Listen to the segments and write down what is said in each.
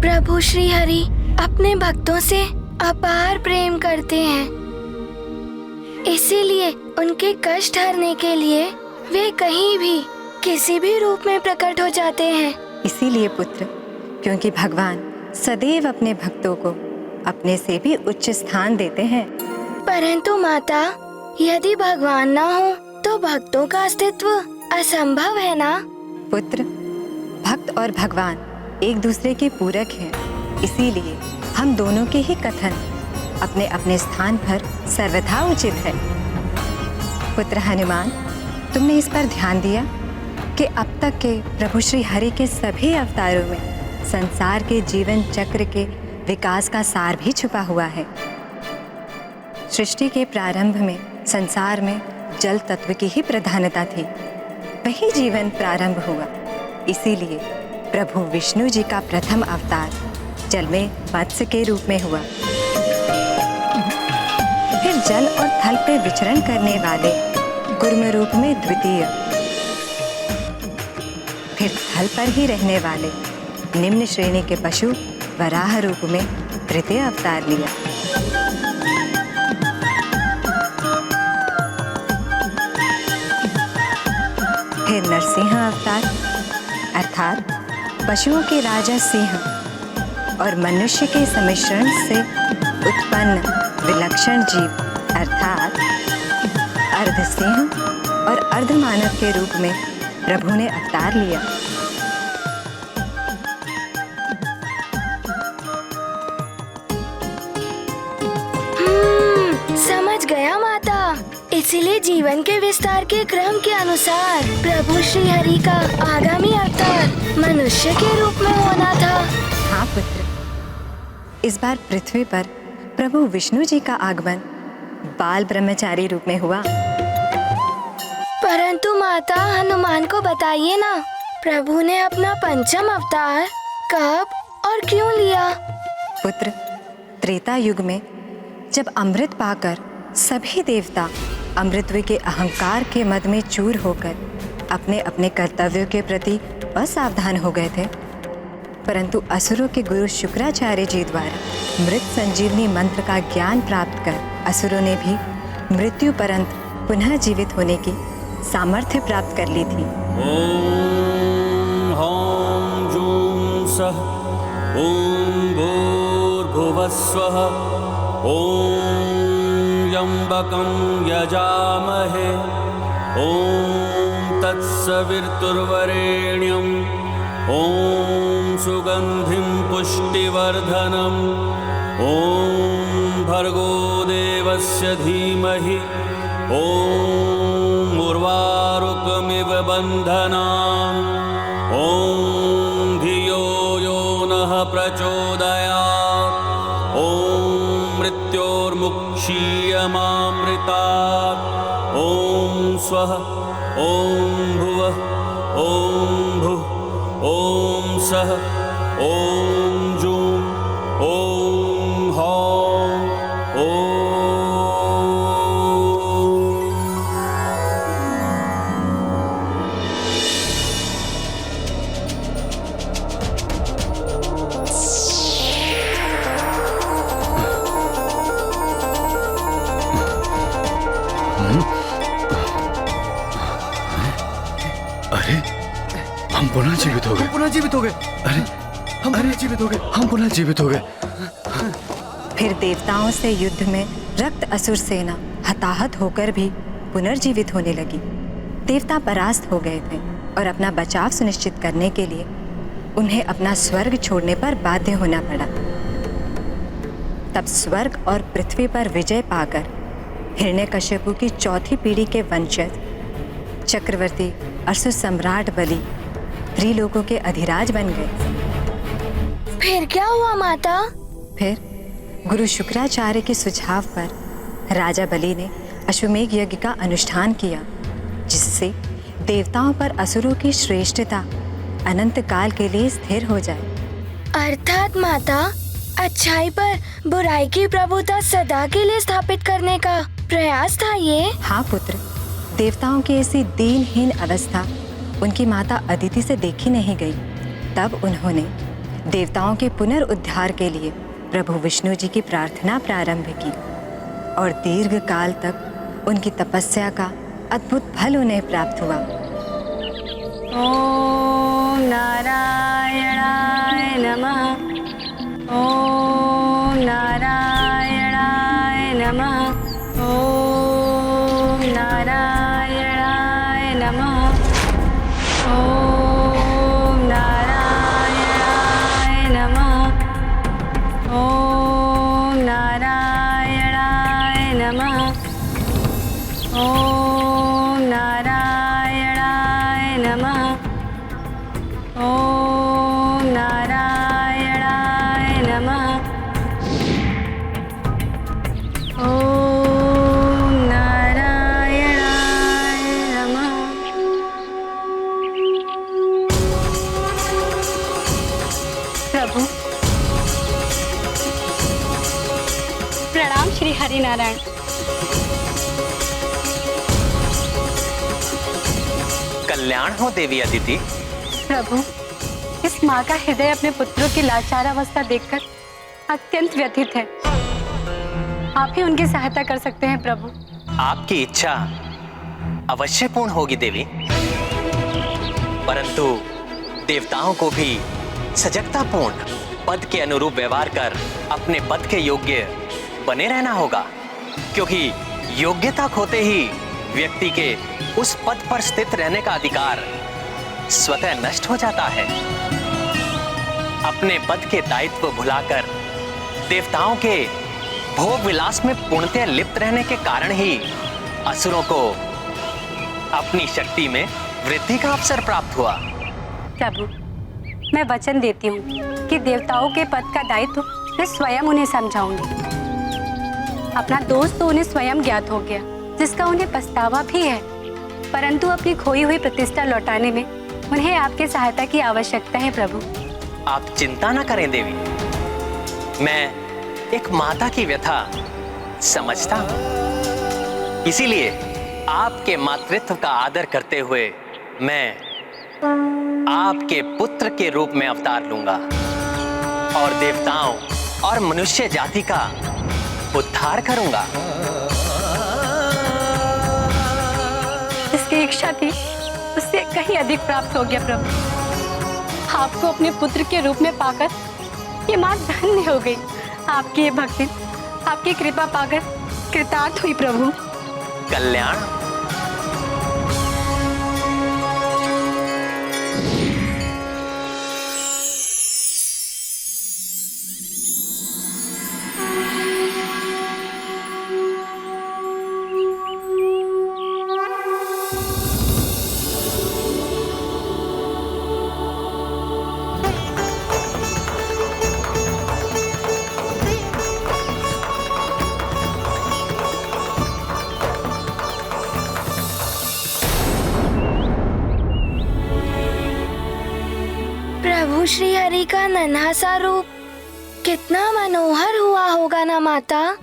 प्रभु श्री हरि अपने भक्तों से अपार प्रेम करते हैं, इसीलिए उनके कष्ट हरने के लिए वे कहीं भी किसी भी रूप में प्रकट हो जाते हैं। इसीलिए पुत्र, क्योंकि भगवान सदैव अपने भक्तों को अपने से भी उच्च स्थान देते हैं। परंतु माता, यदि भगवान ना हो तो भक्तों का अस्तित्व असंभव है ना? पुत्र, भक्त और भगवान एक दूसरे के पूरक हैं, इसीलिए हम दोनों के ही कथन अपने अपने स्थान पर सर्वथा उचित है। पुत्र हनुमान, तुमने इस पर ध्यान दिया कि अब तक के प्रभु श्री हरि के सभी अवतारों में संसार के जीवन चक्र के विकास का सार भी छुपा हुआ है। सृष्टि के प्रारंभ में संसार में जल तत्व की ही प्रधानता थी, वही जीवन प्रारंभ हुआ। इसीलिए प्रभु विष्णु जी का प्रथम अवतार जल में मत्स्य के रूप में हुआ। फिर जल और थल पे विचरण करने वाले कूर्म रूप में द्वितीय, फिर थल पर ही रहने वाले निम्न श्रेणी के पशु वराह रूप में तृतीय अवतार लिया। फिर नरसिंह अवतार अर्थात पशुओं के राजा सिंह और मनुष्य के सम्मिश्रण से उत्पन्न विलक्षण जीव अर्थात अर्ध सिंह और अर्ध मानव के रूप में प्रभु ने अवतार लिया। समझ गया माता। इसीलिए जीवन के विस्तार के क्रम के अनुसार प्रभु श्री हरि का आगामी अवतार मनुष्य के रूप में होना था। हाँ पुत्र, इस बार पृथ्वी पर प्रभु विष्णु जी का आगमन बाल ब्रह्मचारी रूप में हुआ। परंतु माता, हनुमान को बताइए ना, प्रभु ने अपना पंचम अवतार कब और क्यों लिया? पुत्र, त्रेता युग में जब अमृत पाकर सभी देवता अमृतत्व के अहंकार के मद में चूर होकर अपने अपने कर्तव्यों के प्रति असावधान हो गए थे, परंतु असुरों के गुरु शुक्राचार्य जी द्वारा मृत संजीवनी मंत्र का ज्ञान प्राप्त कर असुरों ने भी मृत्यु परंत पुनः जीवित होने की सामर्थ्य प्राप्त कर ली थी। ओम ह्रां जूं सः ओम भूर्भुवः स्वः ओम यम्बकं यजामहे ओम तत्सवितुर्वरेण्यं ओम सुगंधिं पुष्टिवर्धनम् ओम भर्गो देवस्य धीमहि ओम उर्वारुकमिव बन्धनान् ओम धियो यो नः प्रचोदयात् ओम मृत्योर्मुक्षीयमामृतात् ओम स्वः ओम भुवः ओम भुः ओम सः ओम जूं ओम ह्रां ओम। अरे, हम पुनः जीवित हो गए। हम पुनः जीवित हो गए। अरे, हम पुनः जीवित हो गए। हम पुनः जीवित हो गए। फिर देवताओं से युद्ध में रक्त असुर सेना हताहत होकर भी पुनर्जीवित होने लगी। देवता परास्त हो गए थे और अपना बचाव सुनिश्चित करने के लिए उन्हें अपना स्वर्ग छोड़ने पर बाध्य होना पड़ा। तब स्वर्ग और पृथ्वी पर विजय पाकर हिरण्यकश्यपु की चौथी पीढ़ी के वंशज चक्रवर्ती असुर सम्राट बलि त्रिलोकों के अधिराज बन गए। फिर क्या हुआ माता? फिर गुरु शुक्राचार्य के सुझाव पर राजा बलि ने अश्वमेघ यज्ञ का अनुष्ठान किया, जिससे देवताओं पर असुरों की श्रेष्ठता अनंत काल के लिए स्थिर हो जाए। अर्थात माता, अच्छाई पर बुराई की प्रभुता सदा के लिए स्थापित करने का प्रयास था ये? हाँ पुत्र, देवताओं की ऐसी दीनहीन अवस्था उनकी माता अदिति से देखी नहीं गई। तब उन्होंने देवताओं के पुनर्उद्धार के लिए प्रभु विष्णु जी की प्रार्थना प्रारंभ की और दीर्घ काल तक उनकी तपस्या का अद्भुत फल उन्हें प्राप्त हुआ। ओम नारायणाय नमः। ओम नारायणाय नमः। ओम नारायणाय नमः। ओम नारायणाय नमः। ओम नारायणाय नमः। ओम नारायणाय नमः। ओम नारायणाय नमः। ओम नारायणाय नमः। प्रभु प्रणाम श्री हरिनारायण। कल्याण हो देवी अदिति। प्रभु, इस माँ का हृदय अपने पुत्रों की लाचार अवस्था देखकर अत्यंत व्यथित है। आप ही उनकी सहायता कर सकते हैं प्रभु। आपकी इच्छा अवश्य पूर्ण होगी देवी, परंतु देवताओं को भी सजगतापूर्ण पद के अनुरूप व्यवहार कर अपने पद के योग्य बने रहना होगा, क्योंकि योग्यता खोते ही व्यक्ति के उस पद पर स्थित रहने का अधिकार स्वतः नष्ट हो जाता है। अपने पद के दायित्व भुलाकर देवताओं के भोग विलास में पूर्णतः लिप्त रहने के कारण ही असुरों को अपनी शक्ति में वृद्धि का अवसर प्राप्त हुआ। प्रभु, मैं वचन देती हूँ कि देवताओं के पद का दायित्व मैं स्वयं उन्हें समझाऊंगी। अपना दोष तो उन्हें स्वयं ज्ञात हो गया, जिसका उन्हें पछतावा भी है, परंतु अपनी खोई हुई प्रतिष्ठा लौटाने में उन्हें आपकी सहायता की आवश्यकता है प्रभु। आप चिंता न करें देवी, मैं एक माता की व्यथा समझता हूं, इसीलिए आपके मातृत्व का आदर करते हुए मैं आपके पुत्र के रूप में अवतार लूंगा और देवताओं और मनुष्य जाति का उद्धार करूंगा। जिसकी इच्छा थी उससे कहीं अधिक प्राप्त हो गया प्रभु। आपको अपने पुत्र के रूप में पाकर ये मां धन्य हो गई। आपकी ये भक्ति, आपकी कृपा पाकर कृतार्थ हुई प्रभु। कल्याण। प्रभु श्री हरि का नन्हा सा रूप कितना मनोहर हुआ होगा ना माता।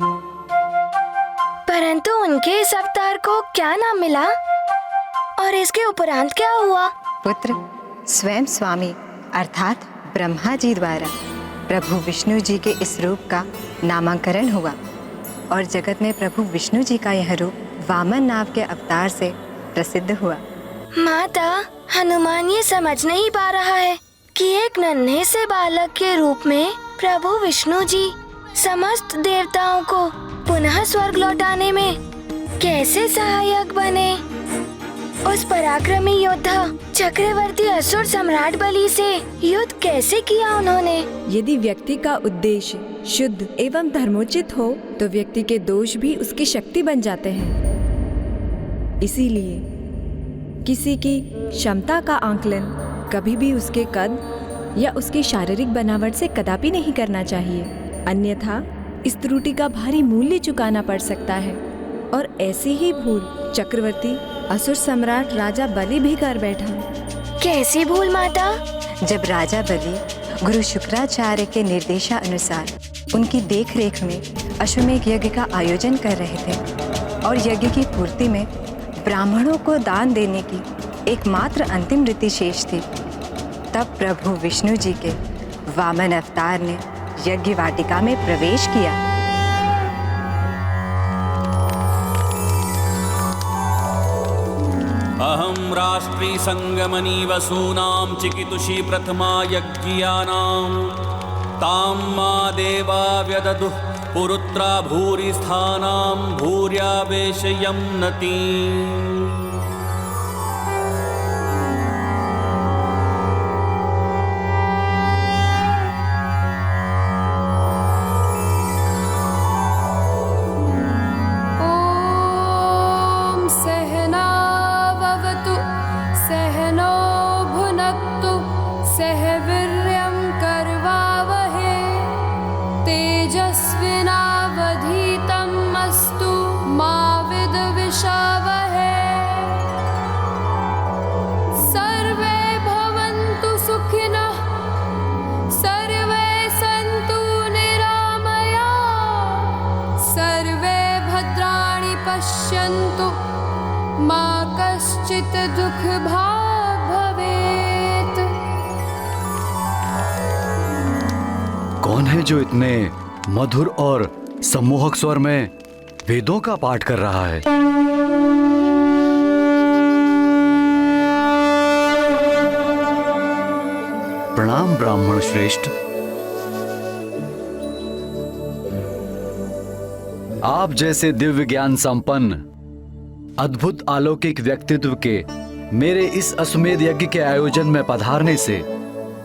परंतु उनके इस अवतार को क्या नाम मिला और इसके उपरांत क्या हुआ? पुत्र स्वयं स्वामी अर्थात ब्रह्मा जी द्वारा प्रभु विष्णु जी के इस रूप का नामकरण हुआ और जगत में प्रभु विष्णु जी का यह रूप वामन नाम के अवतार से प्रसिद्ध हुआ। माता, हनुमान ये समझ नहीं पा रहा है कि एक नन्हे से बालक के रूप में प्रभु विष्णु जी समस्त देवताओं को पुनः स्वर्ग लौटाने में कैसे सहायक बने। उस पराक्रमी योद्धा चक्रवर्ती असुर सम्राट बलि से युद्ध कैसे किया उन्होंने? यदि व्यक्ति का उद्देश्य शुद्ध एवं धर्मोचित हो तो व्यक्ति के दोष भी उसकी शक्ति बन जाते हैं। इसीलिए किसी की क्षमता का आंकलन कभी भी उसके कद या उसकी शारीरिक बनावट से कदापि नहीं करना चाहिए, अन्यथा इस त्रुटि का भारी मूल्य चुकाना पड़ सकता है। और ऐसी ही भूल चक्रवर्ती असुर सम्राट राजा बलि भी कर बैठा। कैसी भूल माता? जब राजा बलि गुरु शुक्राचार्य के निर्देशानुसार उनकी देखरेख में अश्वमेध यज्ञ का आयोजन कर रहे थे और यज्ञ की पूर्ति में ब्राह्मणों को दान देने की एकमात्र अंतिम रीति शेष थी, तब प्रभु विष्णु जी के वामन अवतार ने यज्ञ वाटिका में प्रवेश किया। अहं राष्ट्री संगमनी वसूनां चिकितुषी प्रथमा यज्ञियानां तां मा देवा व्यददुः पुरुत्रा भूरि स्थानां भूर्यावेशयं नती। सहनावतु सहनो भुनक्तु सह वीर्यं करवावहे तेजस्विनावधीतम् अस्तु मा विद्विषावहे। सर्वे भवन्तु सुखिनः सर्वे सन्तु निरामयाः सर्वे भद्राणि पश्यन्तु मा कश्चित् दुःखभाग् भवेत्। कौन है जो इतने मधुर और सम्मोहक स्वर में वेदों का पाठ कर रहा है? प्रणाम ब्राह्मण श्रेष्ठ। आप जैसे दिव्य ज्ञान संपन्न अद्भुत अलौकिक व्यक्तित्व के मेरे इस अश्वमेध यज्ञ के आयोजन में पधारने से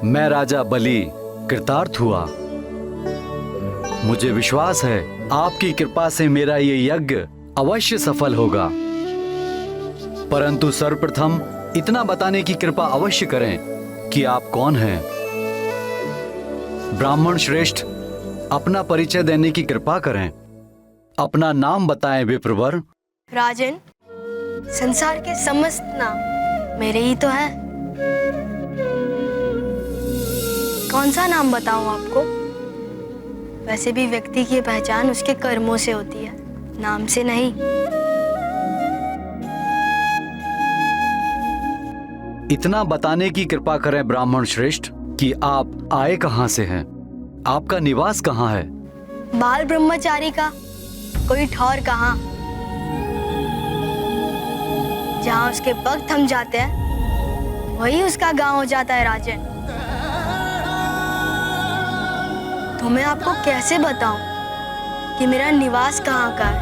मैं राजा बलि कृतार्थ हुआ। मुझे विश्वास है आपकी कृपा से मेरा ये यज्ञ अवश्य सफल होगा। परंतु सर्वप्रथम इतना बताने की कृपा अवश्य करें कि आप कौन हैं। ब्राह्मण श्रेष्ठ, अपना परिचय देने की कृपा करें। अपना नाम बताएं विप्रवर। राजन, संसार के समस्त नाम मेरे ही तो है। कौन सा नाम बताऊं आपको? वैसे भी व्यक्ति की पहचान उसके कर्मों से होती है, नाम से नहीं। इतना बताने की कृपा करें ब्राह्मण श्रेष्ठ कि आप आए कहां से हैं, आपका निवास कहां है। बाल ब्रह्मचारी का कोई ठौर कहां, जहां उसके पग थम जाते हैं वही उसका गांव हो जाता है। राजन, तो मैं आपको कैसे बताऊं कि मेरा निवास कहां का है?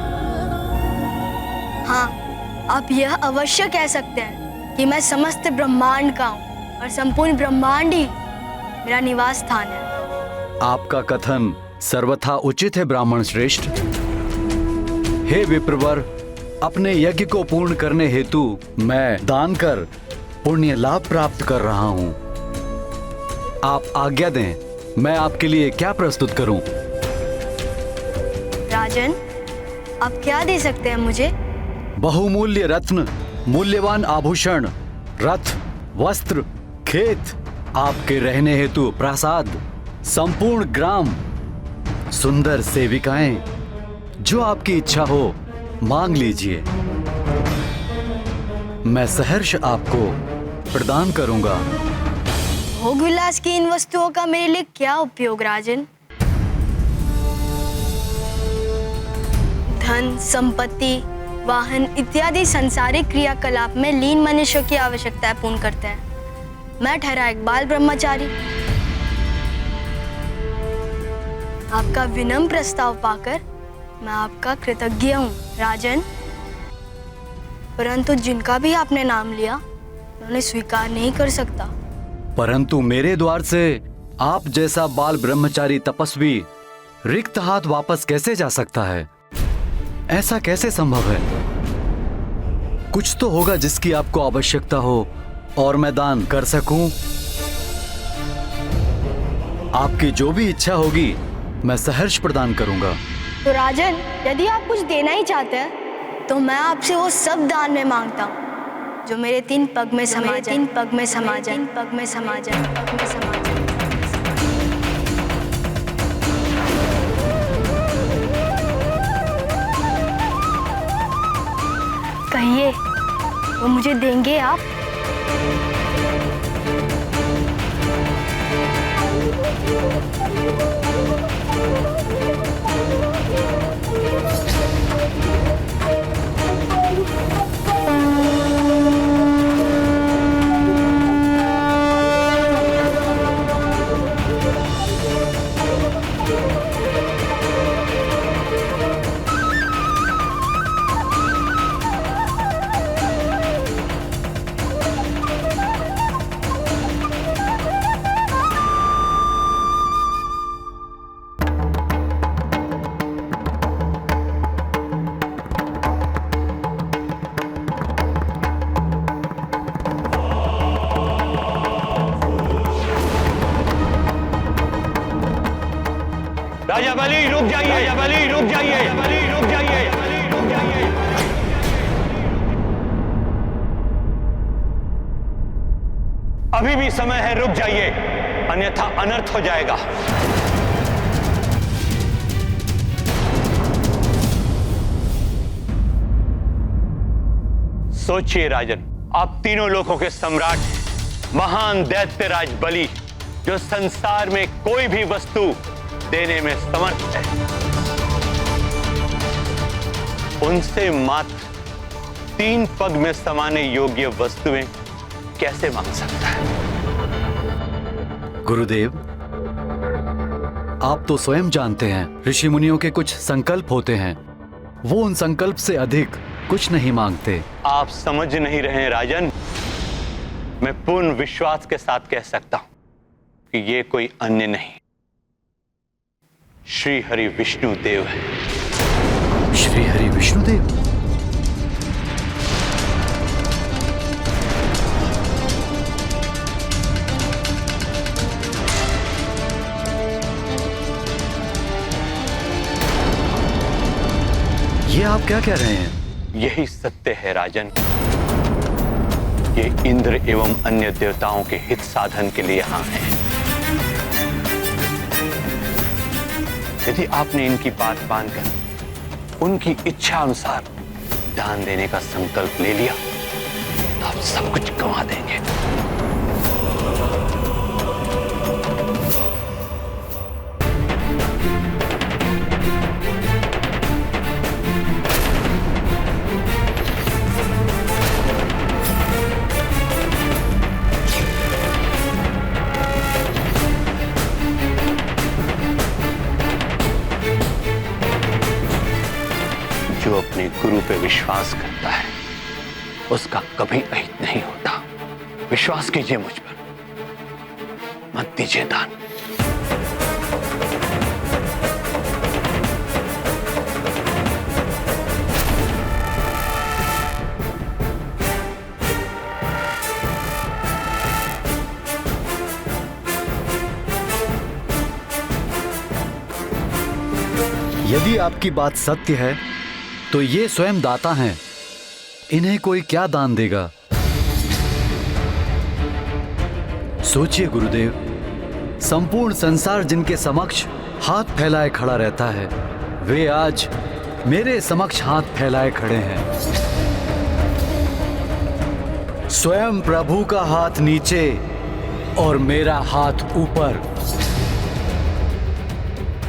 हाँ, आप यह अवश्य कह सकते हैं कि मैं समस्त ब्रह्मांड का हूं और संपूर्ण ब्रह्मांड ही मेरा निवास स्थान है। आपका कथन सर्वथा उचित है ब्राह्मण श्रेष्ठ। हे विप्रवर, अपने यज्ञ को पूर्ण करने हेतु मैं दान कर पुण्य लाभ प्राप्त कर रहा हूं। आप आज्ञा दें, मैं आपके लिए क्या प्रस्तुत करूं? राजन, आप क्या दे सकते हैं मुझे? बहुमूल्य रत्न, मूल्यवान आभूषण, रथ, वस्त्र, खेत, आपके रहने हेतु प्रासाद, संपूर्ण ग्राम, सुंदर सेविकाएं, जो आपकी इच्छा हो मांग लीजिए। मैं सहर्ष आपको प्रदान करूंगा। भोग विलास की इन वस्तुओं का मेरे लिए क्या उपयोग राजन? धन, संपत्ति, वाहन इत्यादि सांसारिक क्रियाकलाप में लीन मनुष्यों की आवश्यकताएं पूर्ण करते हैं। मैं ठहरा एक बाल ब्रह्मचारी। आपका विनम्र प्रस्ताव पाकर मैं आपका कृतज्ञ हूँ राजन, परंतु जिनका भी आपने नाम लिया मैं उन्हें स्वीकार नहीं कर सकता। परंतु मेरे द्वार से आप जैसा बाल ब्रह्मचारी तपस्वी रिक्त हाथ वापस कैसे जा सकता है? ऐसा कैसे संभव है? कुछ तो होगा जिसकी आपको आवश्यकता हो और मैं दान कर सकूं। आपकी जो भी इच्छा होगी मैं सहर्ष प्रदान करूंगा। तो राजन, यदि आप कुछ देना ही चाहते हैं तो मैं आपसे वो सब दान में मांगता हूँ जो मेरे 3 पग में समा जाए, 3 पग में समा जाए, 3 पग में समा जाए, पग में समा जाए। कहिए, वो मुझे देंगे आप? राजा बलि रुक जाइए, राजा बलि रुक जाइए, राजा बलि रुक जाइए, राजा बलि रुक जाइए। अभी भी समय है, रुक जाइए, अन्यथा अनर्थ हो जाएगा। सोचिए राजन, आप तीनों लोगों के सम्राट हैं, महान दैत्यराज बलि, जो संसार में कोई भी वस्तु देने में समर्थ है, उनसे मात्र 3 पग में समाने योग्य वस्तुएं कैसे मांग सकता है? गुरुदेव, आप तो स्वयं जानते हैं ऋषि मुनियों के कुछ संकल्प होते हैं, वो उन संकल्प से अधिक कुछ नहीं मांगते। आप समझ नहीं रहे हैं राजन। मैं पूर्ण विश्वास के साथ कह सकता हूं कि ये कोई अन्य नहीं, श्री हरि विष्णु देव है। श्री हरि विष्णु देव? ये आप क्या कह रहे हैं? यही सत्य है राजन। ये इंद्र एवं अन्य देवताओं के हित साधन के लिए यहां हैं। यदि आपने इनकी बात मानकर उनकी इच्छा अनुसार दान देने का संकल्प ले लिया तो आप सब कुछ गंवा देंगे। जो अपने गुरु पे विश्वास करता है उसका कभी अहित नहीं होता। विश्वास कीजिए मुझ पर, मत दीजिए दान। यदि आपकी बात सत्य है तो ये स्वयं दाता हैं, इन्हें कोई क्या दान देगा? सोचिए गुरुदेव, संपूर्ण संसार जिनके समक्ष हाथ फैलाए खड़ा रहता है, वे आज मेरे समक्ष हाथ फैलाए खड़े हैं। स्वयं प्रभु का हाथ नीचे और मेरा हाथ ऊपर।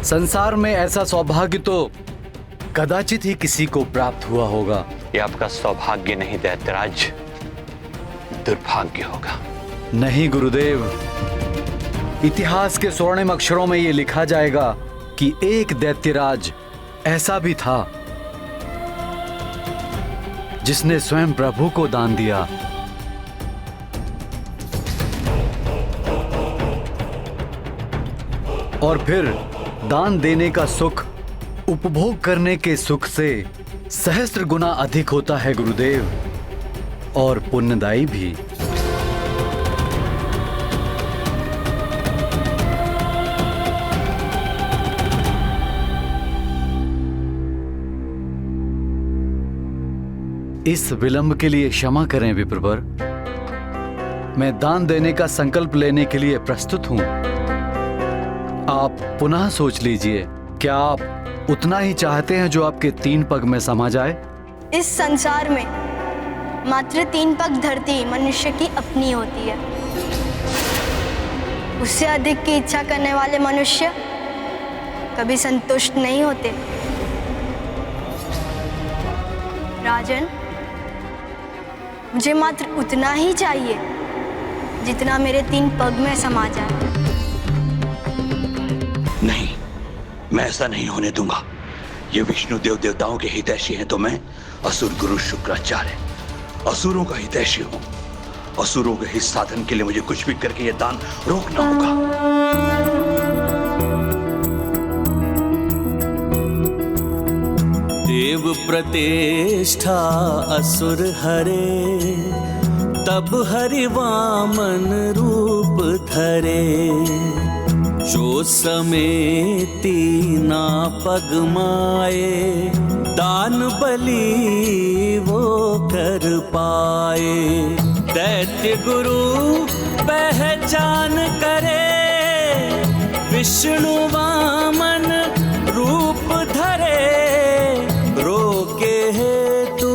संसार में ऐसा सौभाग्य तो कदाचित ही किसी को प्राप्त हुआ होगा। ये आपका सौभाग्य नहीं दैत्यराज, दुर्भाग्य होगा। नहीं गुरुदेव, इतिहास के स्वर्णिम अक्षरों में यह लिखा जाएगा कि एक दैत्यराज ऐसा भी था जिसने स्वयं प्रभु को दान दिया। और फिर दान देने का सुख उपभोग करने के सुख से सहस्त्र गुना अधिक होता है गुरुदेव, और पुण्यदायी भी। इस विलंब के लिए क्षमा करें विप्रवर। मैं दान देने का संकल्प लेने के लिए प्रस्तुत हूं। आप पुनः सोच लीजिए, क्या आप उतना ही चाहते हैं जो आपके 3 पग में समा जाए? इस संसार में मात्र 3 पग धरती मनुष्य की अपनी होती है। उससे अधिक की इच्छा करने वाले मनुष्य कभी संतुष्ट नहीं होते। राजन, मुझे मात्र उतना ही चाहिए जितना मेरे 3 पग में समा जाए। नहीं, मैं ऐसा नहीं होने दूंगा। ये विष्णु देव देवताओं के हितैषी हैं तो मैं असुर गुरु शुक्राचार्य असुरों का हितैषी हूं। असुरों के हित साधन के लिए मुझे कुछ भी करके यह दान रोकना होगा। देव प्रतिष्ठा असुर हरे, तब हरि वामन रूप धरे। जो समेती ना पग माए, दान बलि वो कर पाए। दैत्य गुरु पहचान करे, विष्णु वामन रूप धरे। रोके हेतु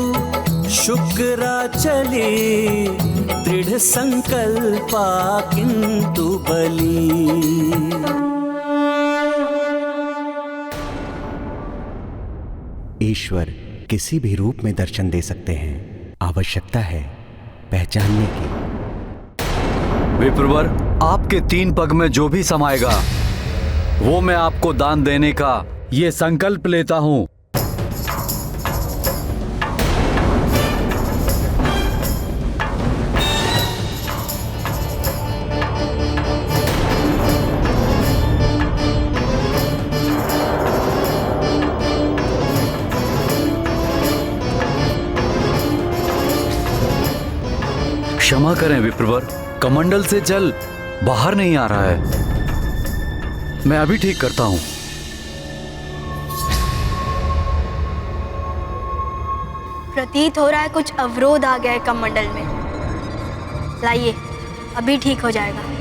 शुक्राचली, दृढ़ संकल्पा किंतु बली। ईश्वर किसी भी रूप में दर्शन दे सकते हैं, आवश्यकता है पहचानने की। विप्रवर, आपके 3 पग में जो भी समाएगा वो मैं आपको दान देने का ये संकल्प लेता हूं। क्षमा करें विप्रवर, कमंडल से जल बाहर नहीं आ रहा है। मैं अभी ठीक करता हूं। प्रतीत हो रहा है कुछ अवरोध आ गया है कमंडल में। लाइए, अभी ठीक हो जाएगा।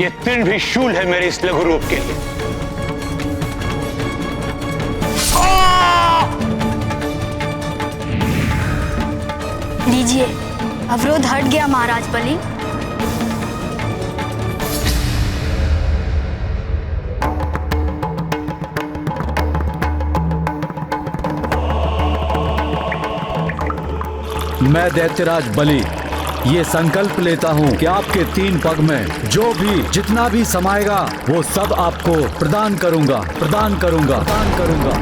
ये तृण भी शूल है मेरे इस लघु रूप के लिए। लीजिए, अवरोध हट गया महाराज बलि। मैं दैत्यराज बलि ये संकल्प लेता हूँ कि आपके 3 पग में जो भी जितना भी समाएगा वो सब आपको प्रदान करूंगा, प्रदान करूंगा, प्रदान करूंगा।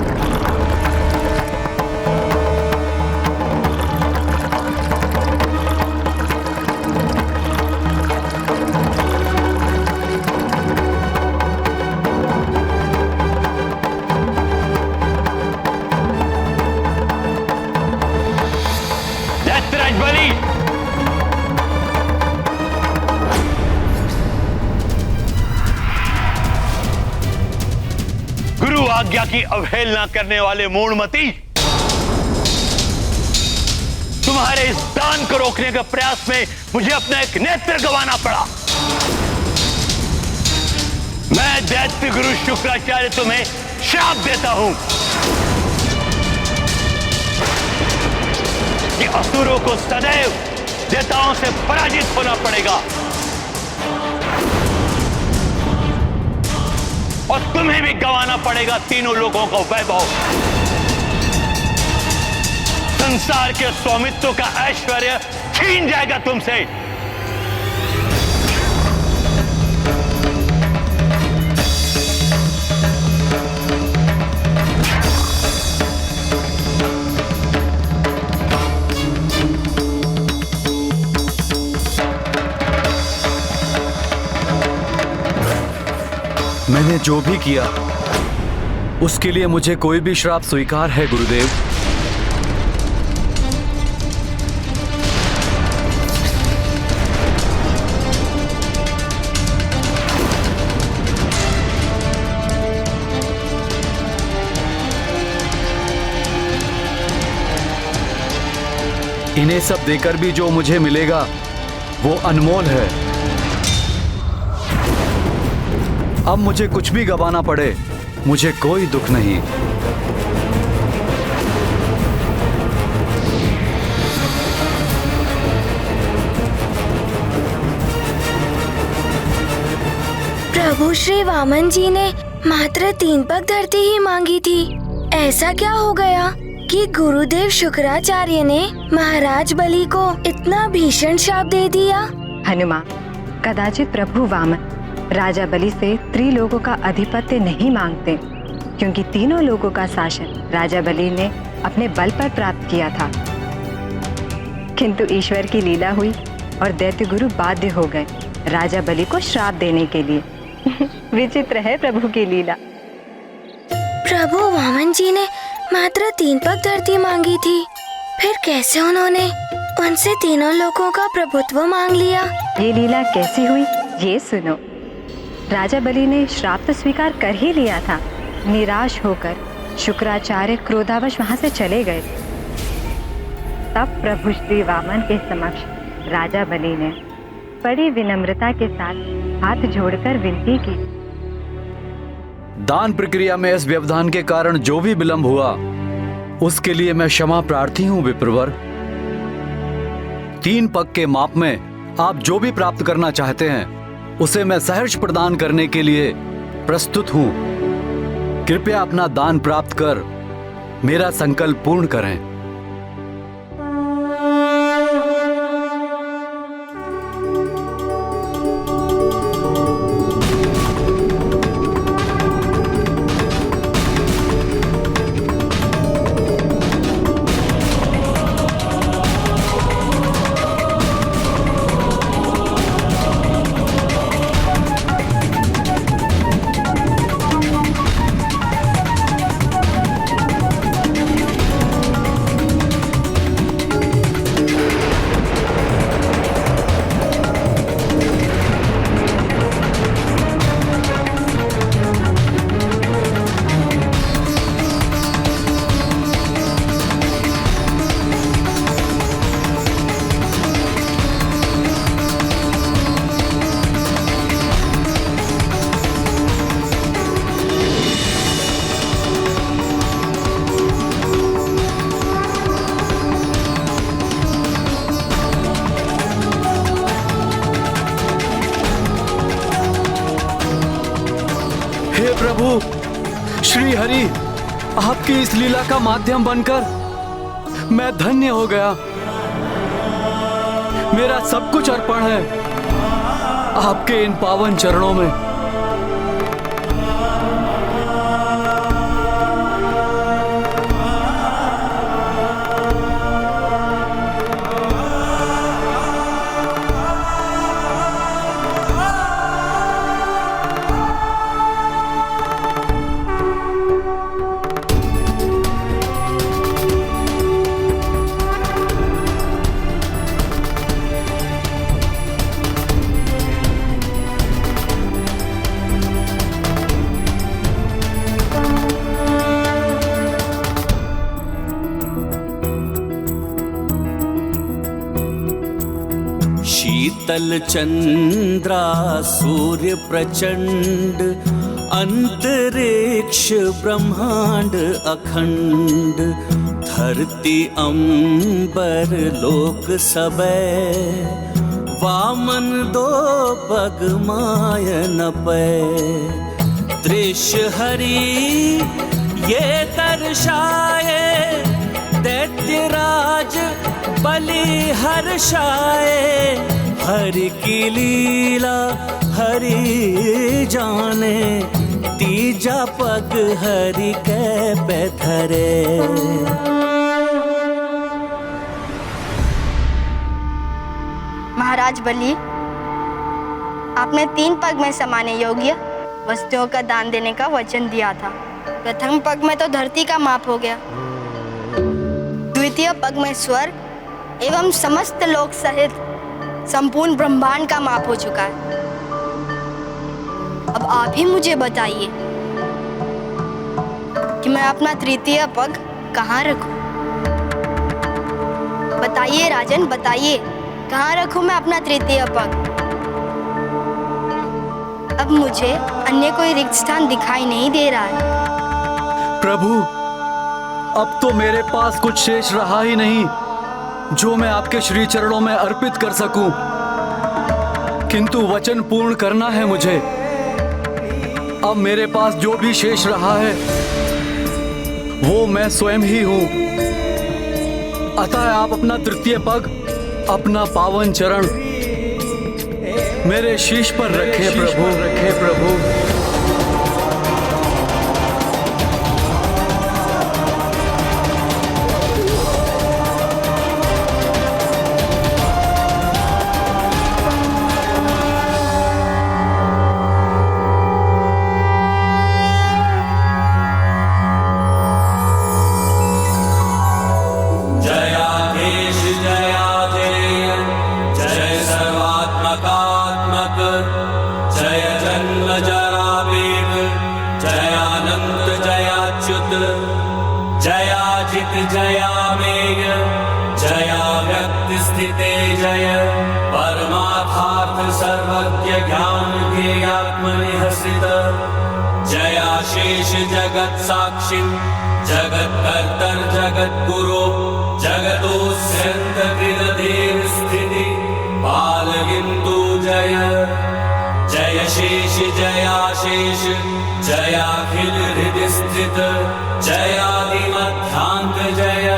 दैत्यराज बलि, गुरु आज्ञा की अवहेलना करने वाले मूढ़मती, तुम्हारे इस दान को रोकने के प्रयास में मुझे अपना एक नेत्र गंवाना पड़ा। मैं दैत्य गुरु शुक्राचार्य तुम्हें श्राप देता हूं कि असुरों को सदैव देवताओं से पराजित होना पड़ेगा और तुम्हें भी गंवाना पड़ेगा तीनों लोगों का वैभव। संसार के स्वामित्व का ऐश्वर्य छीन जाएगा तुमसे। मैंने जो भी किया उसके लिए मुझे कोई भी श्राप स्वीकार है गुरुदेव। इन्हें सब देकर भी जो मुझे मिलेगा वो अनमोल है। अब मुझे कुछ भी गवाना पड़े, मुझे कोई दुख नहीं। प्रभु श्री वामन जी ने मात्र 3 पग धरती ही मांगी थी। ऐसा क्या हो गया कि गुरुदेव शुक्राचार्य ने महाराज बलि को इतना भीषण शाप दे दिया? हनुमान, कदाचित प्रभु वामन राजा बलि से त्रिलोकों का अधिपत्य नहीं मांगते, क्योंकि तीनों लोगों का शासन राजा बलि ने अपने बल पर प्राप्त किया था। किंतु ईश्वर की लीला हुई और दैत्य गुरु बाध्य हो गए राजा बलि को श्राप देने के लिए। विचित्र है प्रभु की लीला। प्रभु वामन जी ने मात्र 3 पग धरती मांगी थी, फिर कैसे उन्होंने उनसे तीनों लोगों का प्रभुत्व मांग लिया? ये लीला कैसी हुई ये सुनो। राजा बलि ने श्राप तो स्वीकार कर ही लिया था। निराश होकर शुक्राचार्य क्रोधावश वहां से चले गए। तब प्रभु श्री वामन के समक्ष राजा बलि ने बड़ी विनम्रता के साथ हाथ जोड़कर विनती की। दान प्रक्रिया में इस व्यवधान के कारण जो भी विलंब हुआ उसके लिए मैं क्षमा प्रार्थी हूँ विप्रवर। 3 पग के माप में आप जो भी प्राप्त करना चाहते हैं उसे मैं सहर्ष प्रदान करने के लिए प्रस्तुत हूँ। कृपया अपना दान प्राप्त कर मेरा संकल्प पूर्ण करें। हे प्रभु श्री हरि, आपकी इस लीला का माध्यम बनकर मैं धन्य हो गया। मेरा सब कुछ अर्पण है आपके इन पावन चरणों में। शीतल चंद्रा सूर्य प्रचंड, अंतरिक्ष ब्रह्मांड अखंड, धरती अंबर लोक सबे, वामन 2 पग माय न पै। दृश्य हरि ये दर्शाए, दैत्यराज बलि हर्षाए। हरि की लीला हरि जाने, तीजा पग हरि के पे धरे। महाराज बलि, आपने 3 पग में समाने योग्य वस्तुओं का दान देने का वचन दिया था। प्रथम पग में तो धरती का माप हो गया, द्वितीय पग में स्वर्ग एवं समस्त लोक सहित संपूर्ण ब्रह्मांड का माप हो चुका है। अब आप ही मुझे बताइए कि मैं अपना तृतीय पग कहाँ रखूं? बताइए राजन, बताइए कहाँ रखूं मैं अपना तृतीय पग? अब मुझे अन्य कोई रिक्त स्थान दिखाई नहीं दे रहा है। प्रभु, अब तो मेरे पास कुछ शेष रहा ही नहीं जो मैं आपके श्री चरणों में अर्पित कर सकूं। किंतु वचन पूर्ण करना है मुझे। अब मेरे पास जो भी शेष रहा है वो मैं स्वयं ही हूं। अतः आप अपना तृतीय पग, अपना पावन चरण मेरे शीश पर रखे प्रभु। जयामेय जया व्यक्ति स्थिते जय परमार्थार्थ सर्वज्ञ ज्ञान ध्येयात्मनिहसित जया शेष जगत साक्षी जगत कर्तर जगत गुरु जगतोऽस्यन्त कृतदेव स्थिति पालयन्तु जय जय शेष जयाशेष जयाखिल हृदय स्थित जयादिमध्यांत जय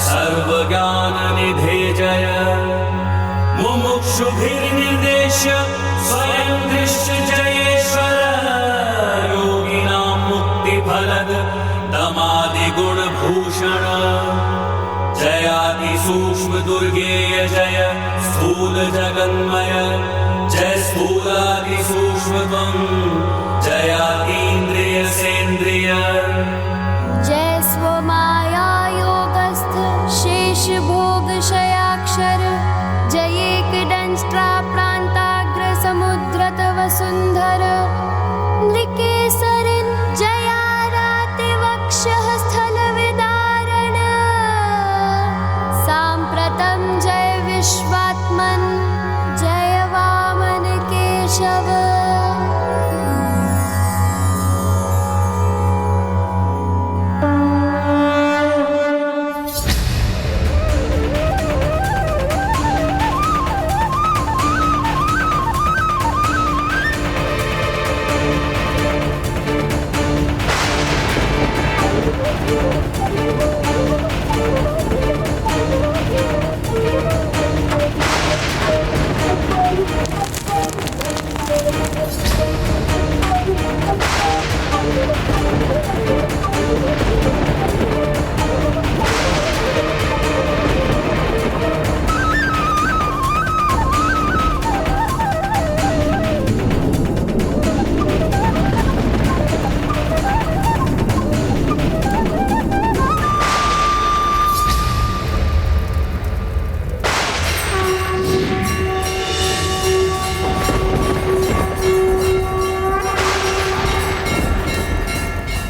सर्वज्ञान निधे जय मुमुक्षुभिर्निर्देश स्वयं दृश्य जयेश्वर योगिनां मुक्तिफलद दमादिगुण भूषण जयाति सूक्ष्म दुर्गेय जय स्थूल जगन्मय जय स्थूलादि सूक्ष्मत्वं जयातीन्द्रिय सेन्द्रिय जय स्वमाया योगस्थ शेष भोग शयाक्षर जय एकदंष्ट्रा प्रांताग्र समुद्र तव सुंदर नृकेसरिन् जयाराति वक्षः स्थल विदारण सांप्रतं जय विश्वात्मन् जय वामन केशव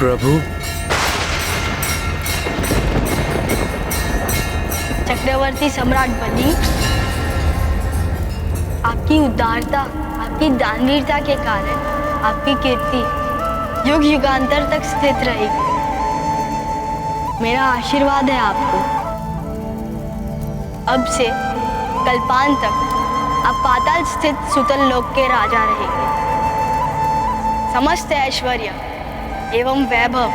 प्रभु, चक्रवर्ती सम्राट बलि, आपकी उदारता, आपकी दानवीरता के कारण आपकी कीर्ति युग युगांतर तक स्थित रहेगी। मेरा आशीर्वाद है आपको। अब से कल्पांत तक आप पाताल स्थित सुतल लोक के राजा रहेंगे। समस्त ऐश्वर्य एवं वैभव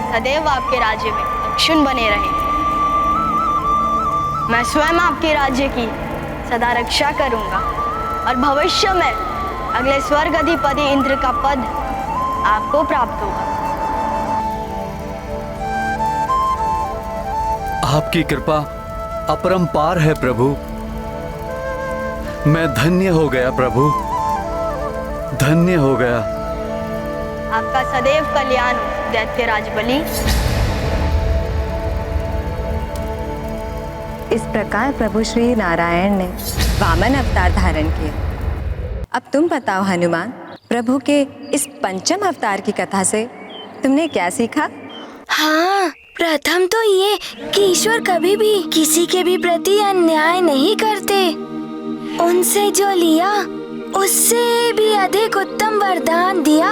सदैव आपके राज्य में अक्षुण्ण बने रहे। मैं स्वयं आपके राज्य की सदा रक्षा करूंगा और भविष्य में अगले स्वर्ग अधिपति इंद्र का पद आपको प्राप्त होगा। आपकी कृपा अपरंपार है प्रभु। मैं धन्य हो गया प्रभु, धन्य हो गया। आपका सदैव कल्याण हो दैत्यराज बलि। इस प्रकार प्रभु श्री नारायण ने वामन अवतार धारण किया। अब तुम बताओ हनुमान, प्रभु के इस पंचम अवतार की कथा से तुमने क्या सीखा? हाँ प्रथम तो ये कि ईश्वर कभी भी किसी के भी प्रति अन्याय नहीं करते। उनसे जो लिया उससे भी अधिक उत्तम वरदान दिया,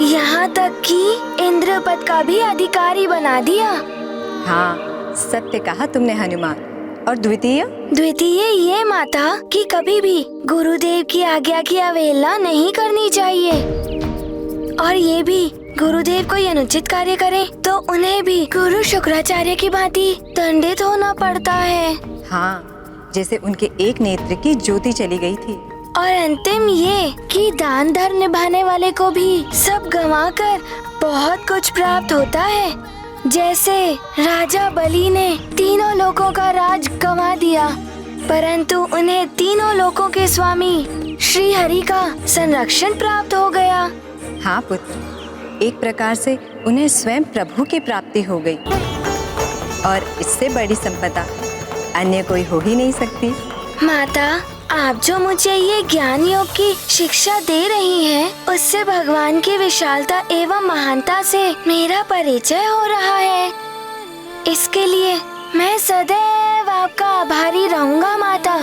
यहाँ तक कि इंद्र पद का भी अधिकारी बना दिया। हाँ, सत्य कहा तुमने हनुमान। और द्वितीय ये माता कि कभी भी गुरुदेव की आज्ञा की अवहेलना नहीं करनी चाहिए, और ये भी गुरुदेव कोई अनुचित कार्य करे तो उन्हें भी गुरु शुक्राचार्य की भांति दंडित होना पड़ता है। हाँ, जैसे उनके एक नेत्र की ज्योति चली गई थी। और अंतिम ये कि दान धर्म निभाने वाले को भी सब गंवाकर बहुत कुछ प्राप्त होता है। जैसे राजा बलि ने तीनों लोकों का राज गंवा दिया, परंतु उन्हें तीनों लोकों के स्वामी श्री हरि का संरक्षण प्राप्त हो गया। हाँ पुत्र, एक प्रकार से उन्हें स्वयं प्रभु की प्राप्ति हो गई, और इससे बड़ी संपदा अन्य कोई हो ही नहीं सकती। माता, आप जो मुझे ये ज्ञान योग की शिक्षा दे रही हैं, उससे भगवान की विशालता एवं महानता से मेरा परिचय हो रहा है। इसके लिए मैं सदैव आपका आभारी रहूंगा माता।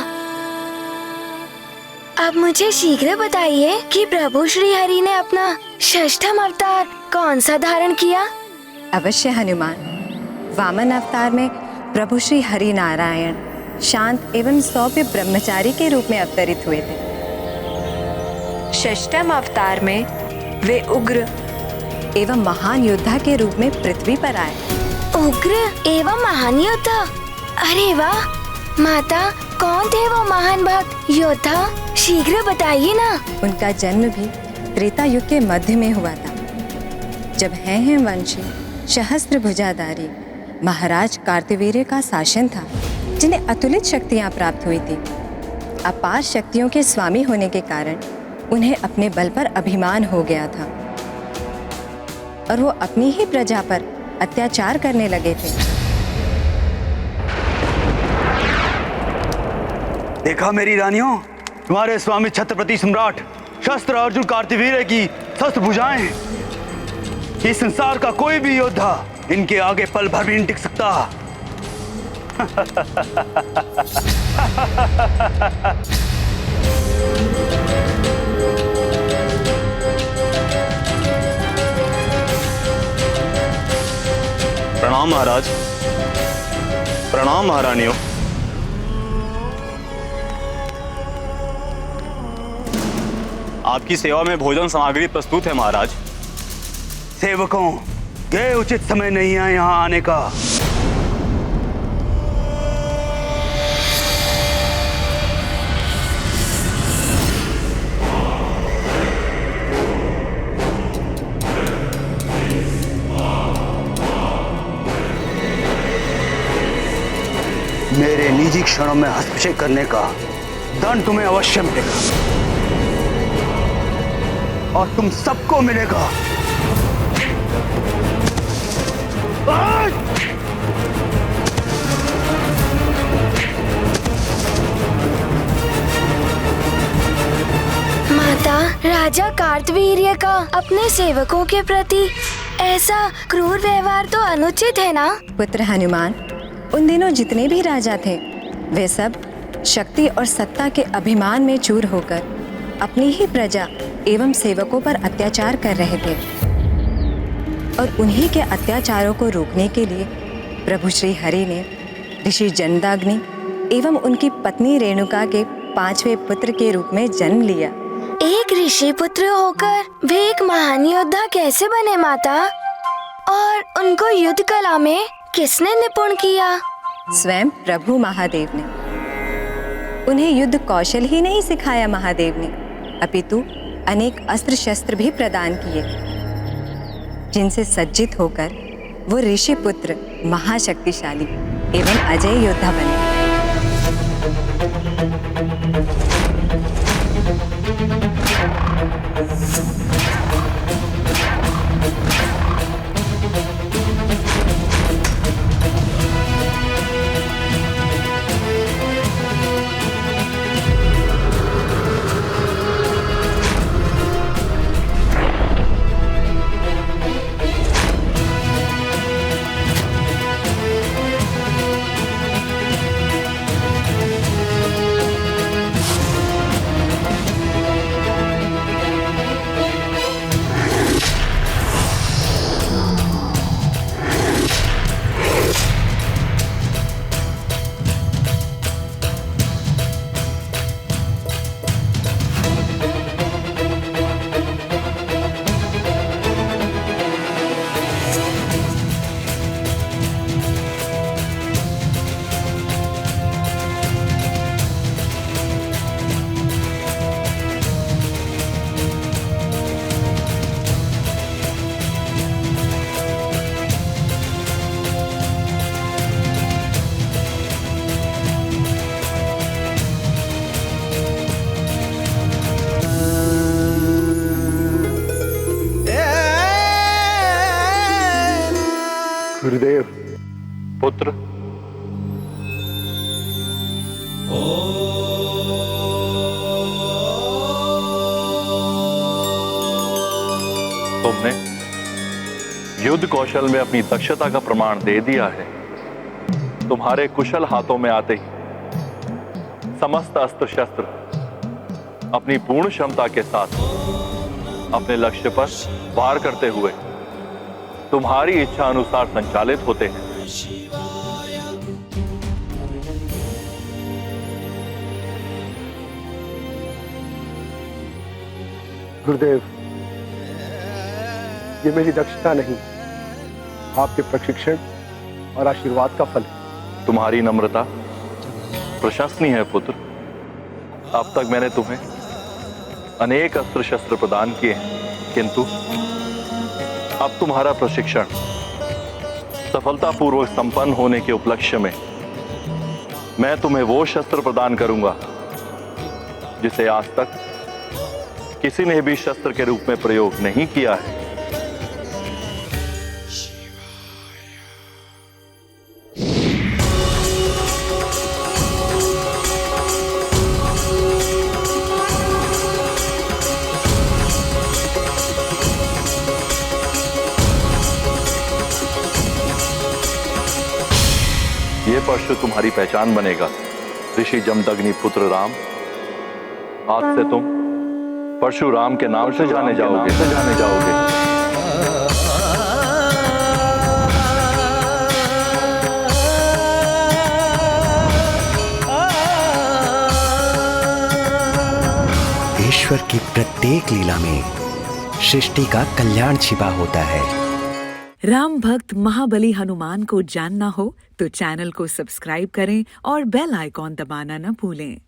अब मुझे शीघ्र बताइए कि प्रभु श्री हरि ने अपना षष्ठम अवतार कौन सा धारण किया? अवश्य हनुमान, वामन अवतार में प्रभु श्री हरि नारायण शांत एवं सौम्य ब्रह्मचारी के रूप में अवतरित हुए थे। षष्ठम अवतार में वे उग्र एवं महान योद्धा के रूप में पृथ्वी पर आए। उग्र एवं महान योद्धा? अरे वाह माता, कौन थे वो महान भक्त योद्धा? शीघ्र बताइए ना। उनका जन्म भी त्रेता युग के मध्य में हुआ था, जब हैं वंशी सहस्त्र भुजाधारी महाराज कार्तवीर्य का शासन था, जिन्हें अतुलित शक्तियां प्राप्त हुई थी। अपार शक्तियों के स्वामी होने के कारण उन्हें अपने बल पर अभिमान हो गया था, और वो अपनी ही प्रजा पर अत्याचार करने लगे थे। देखा मेरी रानियों, तुम्हारे स्वामी छत्रपति सम्राट शस्त्र अर्जुन कार्तवीर्य की शस्त्र भुजाएं। इस संसार का कोई भी योद्धा इनके आगे पल भर भी नहीं टिक सकता। प्रणाम महाराज। प्रणाम महारानियों। आपकी सेवा में भोजन सामग्री प्रस्तुत है महाराज। सेवकों, ये उचित समय नहीं है यहाँ आने का। मेरे निजी क्षणों में हस्तक्षेप करने का दंड तुम्हें अवश्य मिलेगा, और तुम सबको मिलेगा। माता, राजा कार्तवीर्य का अपने सेवकों के प्रति ऐसा क्रूर व्यवहार तो अनुचित है ना? पुत्र हनुमान, उन दिनों जितने भी राजा थे वे सब शक्ति और सत्ता के अभिमान में चूर होकर अपनी ही प्रजा एवं सेवकों पर अत्याचार कर रहे थे, और उन्हीं के अत्याचारों को रोकने के लिए प्रभु श्री हरि ने ऋषि जमदग्नि एवं उनकी पत्नी रेणुका के 5वें पुत्र के रूप में जन्म लिया। एक ऋषि पुत्र होकर वे एक महान योद्धा कैसे बने माता? और उनको युद्ध कला में किसने निपुण किया? स्वयं प्रभु महादेव ने। उन्हें युद्ध कौशल ही नहीं सिखाया महादेव ने, अपितु अनेक अस्त्र शस्त्र भी प्रदान किए, जिनसे सज्जित होकर वो ऋषि पुत्र महाशक्तिशाली एवं अजय योद्धा बने। गुरुदेव। पुत्र, तुमने युद्ध कौशल में अपनी दक्षता का प्रमाण दे दिया है। तुम्हारे कुशल हाथों में आते ही समस्त अस्त्र शस्त्र अपनी पूर्ण क्षमता के साथ अपने लक्ष्य पर वार करते हुए तुम्हारी इच्छा अनुसार संचालित होते हैं। गुरुदेव, ये मेरी दक्षता नहीं, आपके प्रशिक्षण और आशीर्वाद का फल है। तुम्हारी नम्रता प्रशंसनीय है पुत्र। अब तक मैंने तुम्हें अनेक अस्त्र शस्त्र प्रदान किए हैं, किंतु अब तुम्हारा प्रशिक्षण सफलतापूर्वक संपन्न होने के उपलक्ष्य में मैं तुम्हें वो शस्त्र प्रदान करूंगा जिसे आज तक किसी ने भी शस्त्र के रूप में प्रयोग नहीं किया है। ये परशु तुम्हारी पहचान बनेगा। ऋषि जमदग्नि पुत्र राम, आज से तुम परशुराम के नाम से जाने जाओगे। ईश्वर की प्रत्येक लीला में सृष्टि का कल्याण छिपा होता है। राम भक्त महाबली हनुमान को जानना हो तो चैनल को सब्सक्राइब करें और बेल आइकॉन दबाना न भूलें।